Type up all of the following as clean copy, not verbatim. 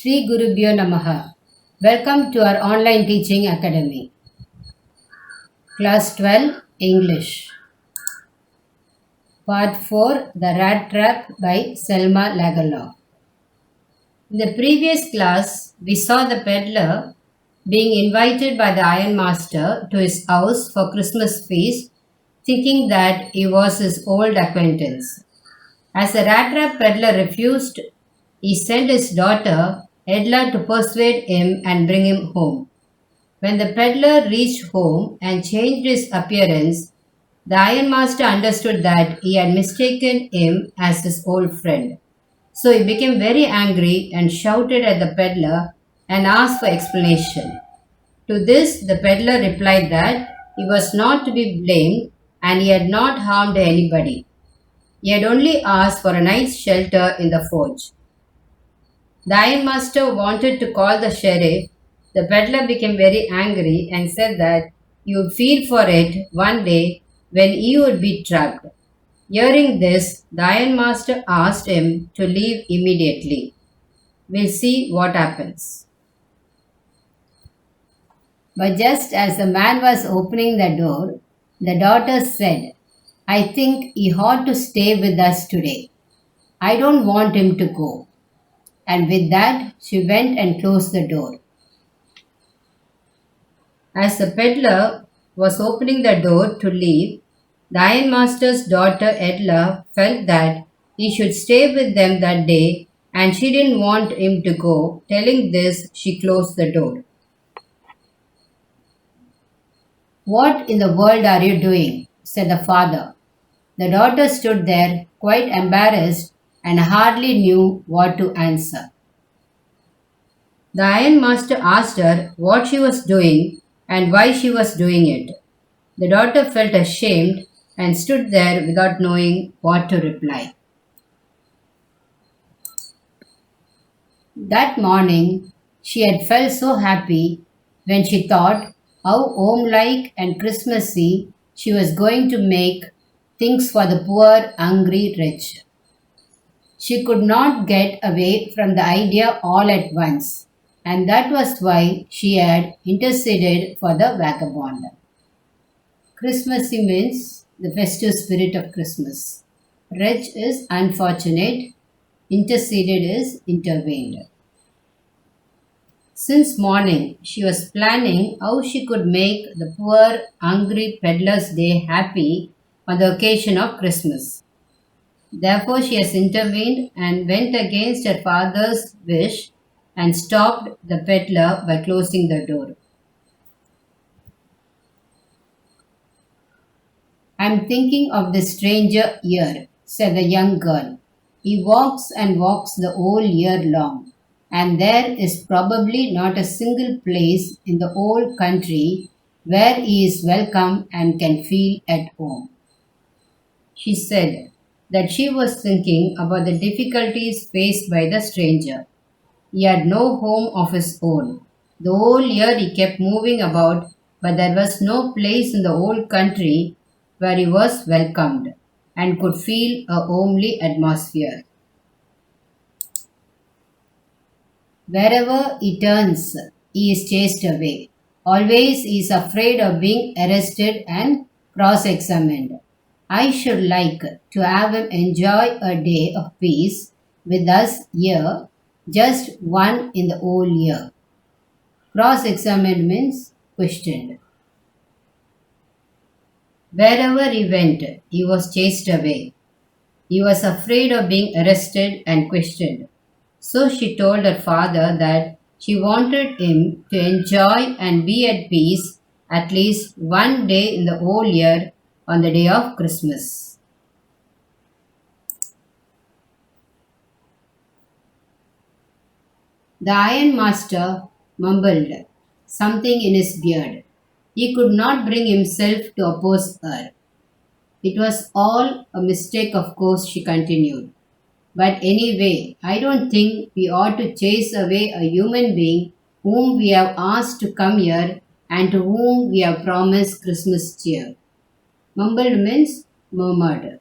Sri Gurubhyo Namaha. Welcome to our online teaching academy. Class 12 English. Part 4 The Rat Trap by Selma Lagerlof. In the previous class, we saw the peddler being invited by the ironmaster to his house for Christmas feast, thinking that he was his old acquaintance. As the rat trap peddler refused, he sent his daughter Edla to persuade him and bring him home. When the peddler reached home and changed his appearance, the ironmaster understood that he had mistaken him as his old friend. So he became very angry and shouted at the peddler and asked for explanation. To this, the peddler replied that he was not to be blamed and he had not harmed anybody. He had only asked for a night's shelter in the forge. The ironmaster wanted to call the sheriff. The peddler became very angry and said that he would feel for it one day when he would be trapped. Hearing this, the ironmaster asked him to leave immediately. We'll see what happens. But just as the man was opening the door, the daughter said, I think he ought to stay with us today. I don't want him to go. And with that, she went and closed the door. As the peddler was opening the door to leave, the ironmaster's daughter Edla felt that he should stay with them that day and she didn't want him to go. Telling this, she closed the door. What in the world are you doing? Said the father. The daughter stood there, quite embarrassed, and hardly knew what to answer. The ironmaster asked her what she was doing and why she was doing it. The daughter felt ashamed and stood there without knowing what to reply. That morning, she had felt so happy when she thought how home-like and Christmassy she was going to make things for the poor, hungry rich. She could not get away from the idea all at once, and that was why she had interceded for the vagabond. Christmassy means the festive spirit of Christmas. Rich is unfortunate, interceded is intervened. Since morning, she was planning how she could make the poor, hungry peddler's day happy on the occasion of Christmas. Therefore, she has intervened and went against her father's wish and stopped the peddler by closing the door. I'm thinking of the stranger here, said the young girl. He walks and walks the whole year long, and there is probably not a single place in the whole country where he is welcome and can feel at home. She said that she was thinking about the difficulties faced by the stranger. He had no home of his own. The whole year he kept moving about, but there was no place in the whole country where he was welcomed and could feel a homely atmosphere. Wherever he turns, he is chased away. Always he is afraid of being arrested and cross examined. I should like to have him enjoy a day of peace with us here, just one in the whole year. Cross examined means questioned. Wherever he went, he was chased away. He was afraid of being arrested and questioned. So she told her father that she wanted him to enjoy and be at peace at least one day in the whole year on the day of Christmas. The ironmaster mumbled something in his beard. He could not bring himself to oppose her. It was all a mistake, of course, she continued. But anyway, I don't think we ought to chase away a human being whom we have asked to come here and to whom we have promised Christmas cheer. Mumbled means murmured.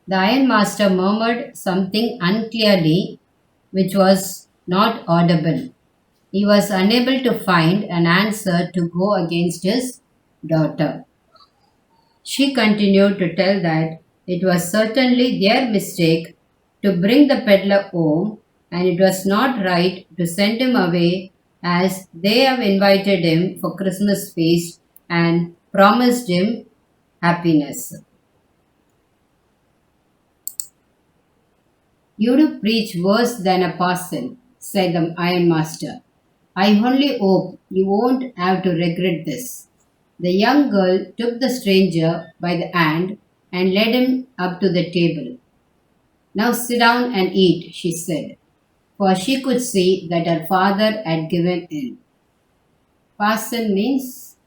The ironmaster murmured something unclearly, which was not audible. He was unable to find an answer to go against his daughter. She continued to tell that it was certainly their mistake to bring the peddler home and it was not right to send him away as they have invited him for Christmas feast and promised him happiness. You do preach worse than a parson, said the ironmaster. I only hope you won't have to regret this. The young girl took the stranger by the hand and led him up to the table. Now sit down and eat, she said, for she could see that her father had given in. Parson means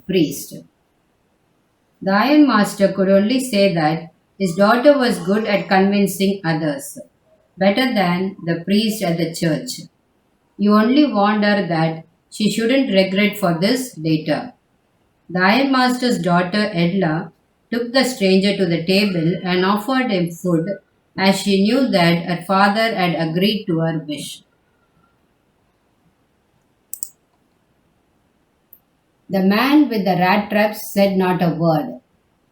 priest. The ironmaster could only say that his daughter was good at convincing others, better than the priest at the church. You only warned her that she shouldn't regret for this later. The ironmaster's daughter Edla took the stranger to the table and offered him food as she knew that her father had agreed to her wish. The man with the rat traps said not a word.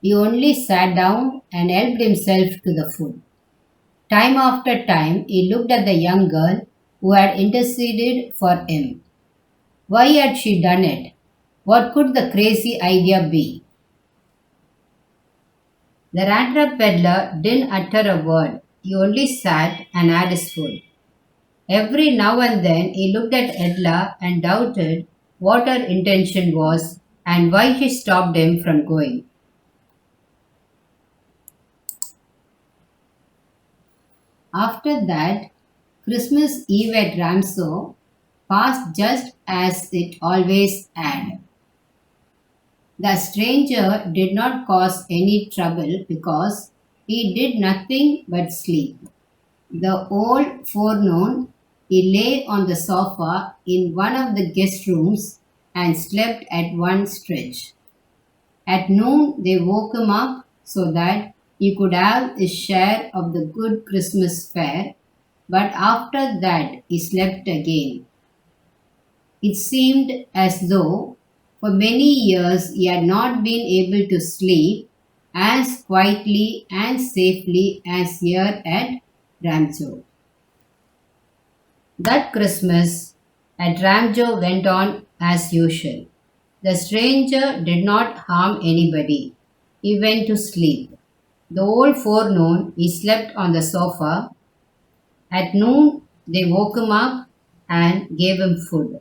He only sat down and helped himself to the food. Time after time he looked at the young girl who had interceded for him. Why had she done it? What could the crazy idea be? The rat trap peddler didn't utter a word. He only sat and had his food. Every now and then he looked at Edla and doubted what her intention was and why she stopped him from going. After that, Christmas Eve at Ramsau passed just as it always had. The stranger did not cause any trouble because he did nothing but sleep. The whole forenoon he lay on the sofa in one of the guest rooms and slept at one stretch. At noon they woke him up so that he could have his share of the good Christmas fare, but after that he slept again. It seemed as though for many years he had not been able to sleep as quietly and safely as here at Ramjo. That Christmas at Ramjo went on as usual. The stranger did not harm anybody. He went to sleep. The whole forenoon he slept on the sofa. At noon they woke him up and gave him food.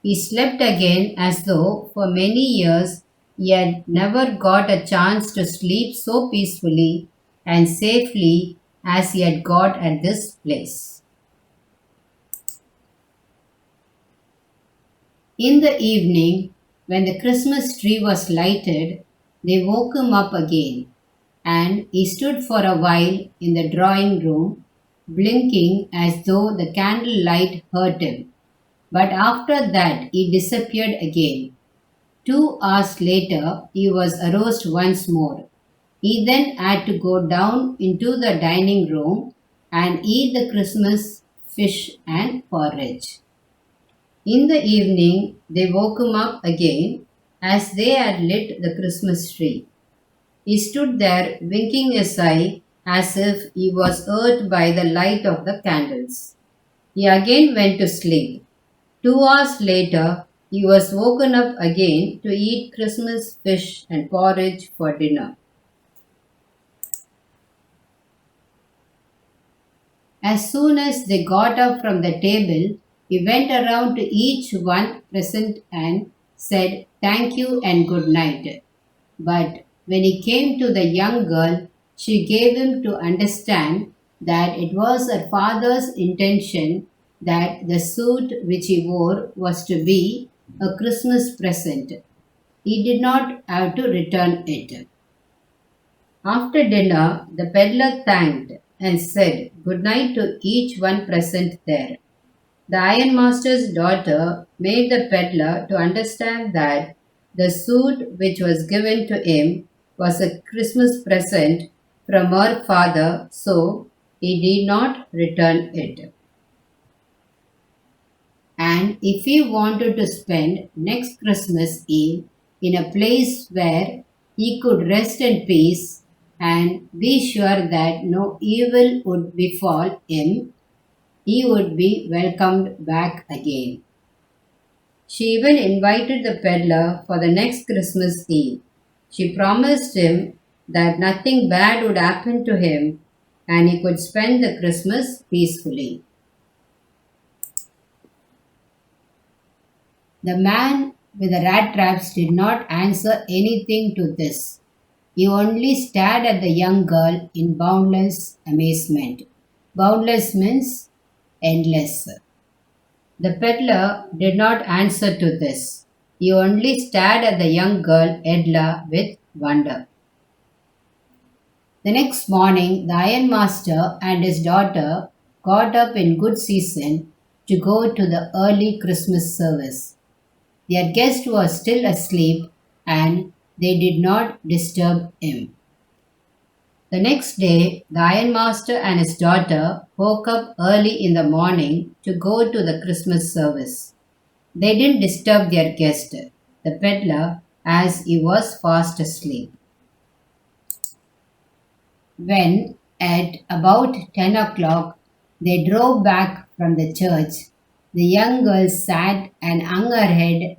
He slept again as though for many years he had never got a chance to sleep so peacefully and safely as he had got at this place. In the evening, when the Christmas tree was lighted, they woke him up again, and he stood for a while in the drawing room, blinking as though the candle light hurt him. But after that he disappeared again. 2 hours later he was aroused once more. He then had to go down into the dining room and eat the Christmas fish and porridge. In the evening they woke him up again as they had lit the Christmas tree. He stood there winking his eye as if he was hurt by the light of the candles. He again went to sleep. 2 hours later, he was woken up again to eat Christmas fish and porridge for dinner. As soon as they got up from the table, he went around to each one present and said thank you and good night. But when he came to the young girl, she gave him to understand that it was her father's intention that the suit which he wore was to be a Christmas present. He did not have to return it. After dinner, the peddler thanked and said good night to each one present there. The ironmaster's daughter made the peddler to understand that the suit which was given to him was a Christmas present from her father, so he did not return it. and if he wanted to spend next Christmas Eve in a place where he could rest in peace and be sure that no evil would befall him, he would be welcomed back again. She even invited the peddler for the next Christmas Eve. She promised him that nothing bad would happen to him and he could spend the Christmas peacefully. The man with the rat traps did not answer anything to this. He only stared at the young girl in boundless amazement. Boundless means endless. The peddler did not answer to this. He only stared at the young girl Edla with wonder. The next morning, the ironmaster and his daughter got up in good season to go to the early Christmas service. Their guest was still asleep and they did not disturb him. The next day, the ironmaster and his daughter woke up early in the morning to go to the Christmas service. They didn't disturb their guest, the peddler, as he was fast asleep. When, at about 10 o'clock, they drove back from the church, the young girl sat and hung her head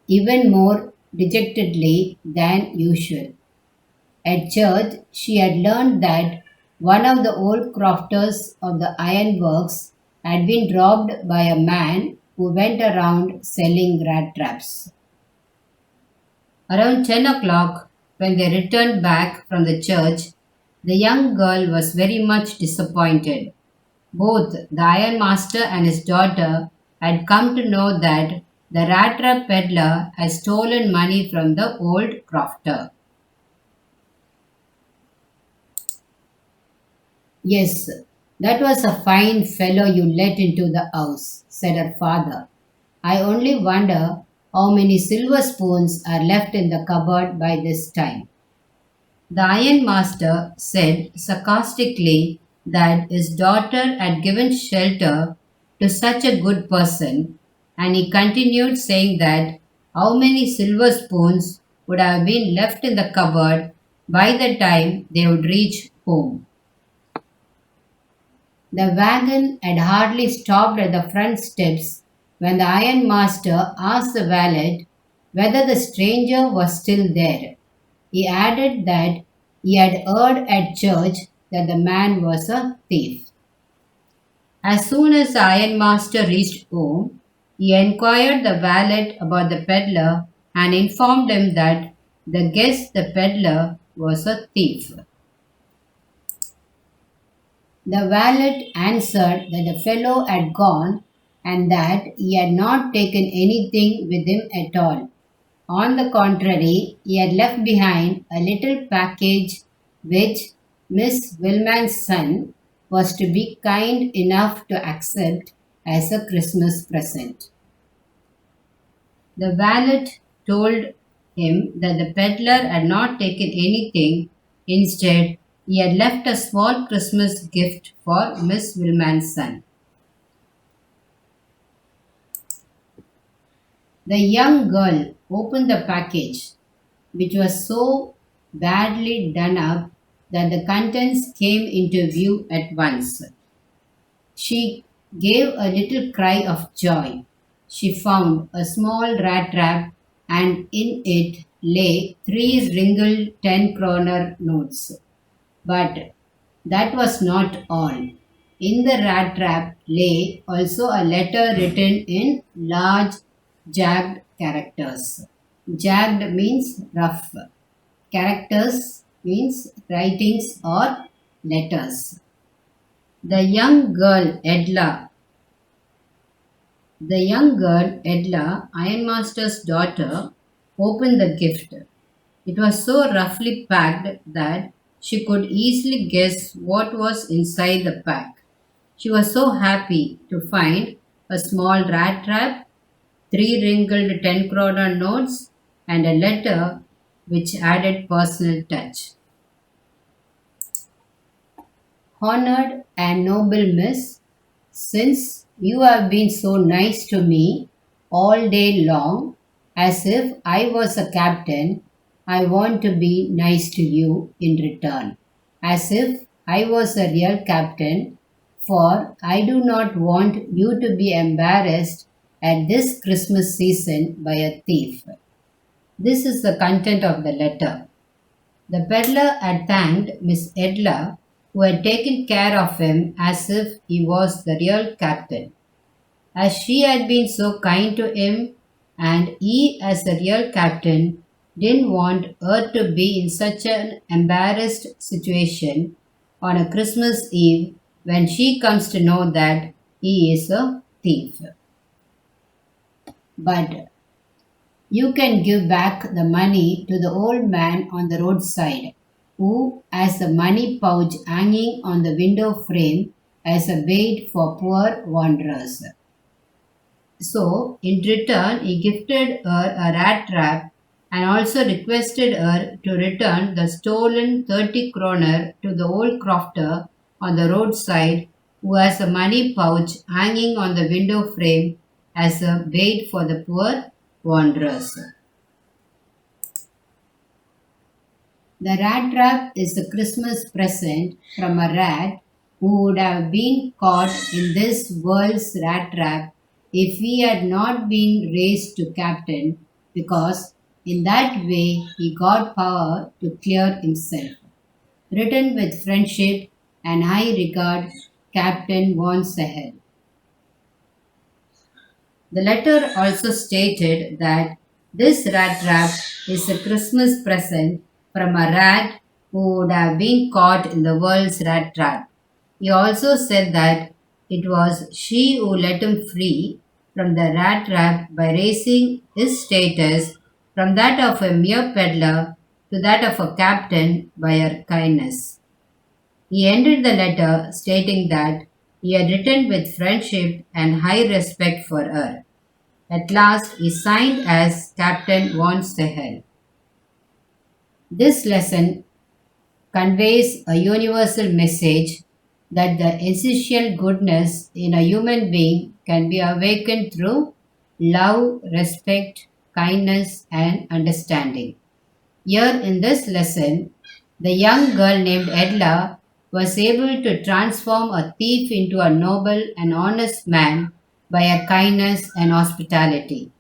even more dejectedly than usual. At church, she had learned that one of the old crofters of the ironworks had been robbed by a man who went around selling rat traps. Around 10 o'clock, when they returned back from the church, the young girl was very much disappointed. Both the ironmaster and his daughter had come to know that the rat trap peddler had stolen money from the old crofter. Yes, that was a fine fellow you let into the house, said her father. I only wonder how many silver spoons are left in the cupboard by this time. The ironmaster said sarcastically that his daughter had given shelter to such a good person, and he continued saying that how many silver spoons would have been left in the cupboard by the time they would reach home. The wagon had hardly stopped at the front steps when the ironmaster asked the valet whether the stranger was still there. He added that he had heard at church that the man was a thief. As soon as the ironmaster reached home, he inquired the valet about the peddler and informed him that the guest the peddler was a thief. The valet answered that the fellow had gone and that he had not taken anything with him at all. On the contrary, he had left behind a little package which Miss Wilman's son was to be kind enough to accept as a Christmas present. The valet told him that the peddler had not taken anything. Instead, he had left a small Christmas gift for Miss Wilman's son. The young girl opened the package, which was so badly done up that the contents came into view at once. She gave a little cry of joy. She found a small rat trap, and in it lay three wrinkled 10 kroner notes. But that was not all. In the rat trap lay also a letter written in large jagged characters. Jagged means rough. Characters means writings or letters. The young girl Edla, ironmaster's daughter, opened the gift. It was so roughly packed that she could easily guess what was inside the pack. She was so happy to find a small rat trap, three wrinkled 10 kroner notes, and a letter which added personal touch. Honored and noble Miss, since you have been so nice to me all day long, as if I was a captain, I want to be nice to you in return, as if I was a real captain, for I do not want you to be embarrassed at this Christmas season by a thief. This is the content of the letter. The peddler had thanked Miss Edla, who had taken care of him as if he was the real captain, as she had been so kind to him, and he, as the real captain, didn't want her to be in such an embarrassed situation on a Christmas Eve when she comes to know that he is a thief. But you can give back the money to the old man on the roadside, who has the money pouch hanging on the window frame as a bait for poor wanderers. So, in return, he gifted her a rat trap and also requested her to return the stolen 30 kroner to the old crofter on the roadside who has a money pouch hanging on the window frame as a bait for the poor wanderers. The rat trap is a Christmas present from a rat who would have been caught in this world's rat trap if he had not been raised to captain, because in that way he got power to clear himself. Written with friendship and high regard, Captain von Sehel. The letter also stated that this rat trap is a Christmas present from a rat who would have been caught in the world's rat trap. He also said that it was she who let him free from the rat trap by raising his status from that of a mere peddler to that of a captain by her kindness. He ended the letter stating that he had written with friendship and high respect for her. At last, he signed as Captain von Stehel. This lesson conveys a universal message that the essential goodness in a human being can be awakened through love, respect, kindness, and understanding. Here in this lesson, the young girl named Edla was able to transform a thief into a noble and honest man by her kindness and hospitality.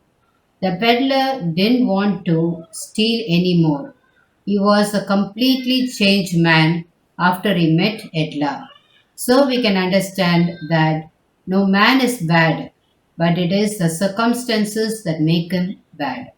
The peddler didn't want to steal anymore. He was a completely changed man after he met Edla. So we can understand that no man is bad, but it is the circumstances that make him bad.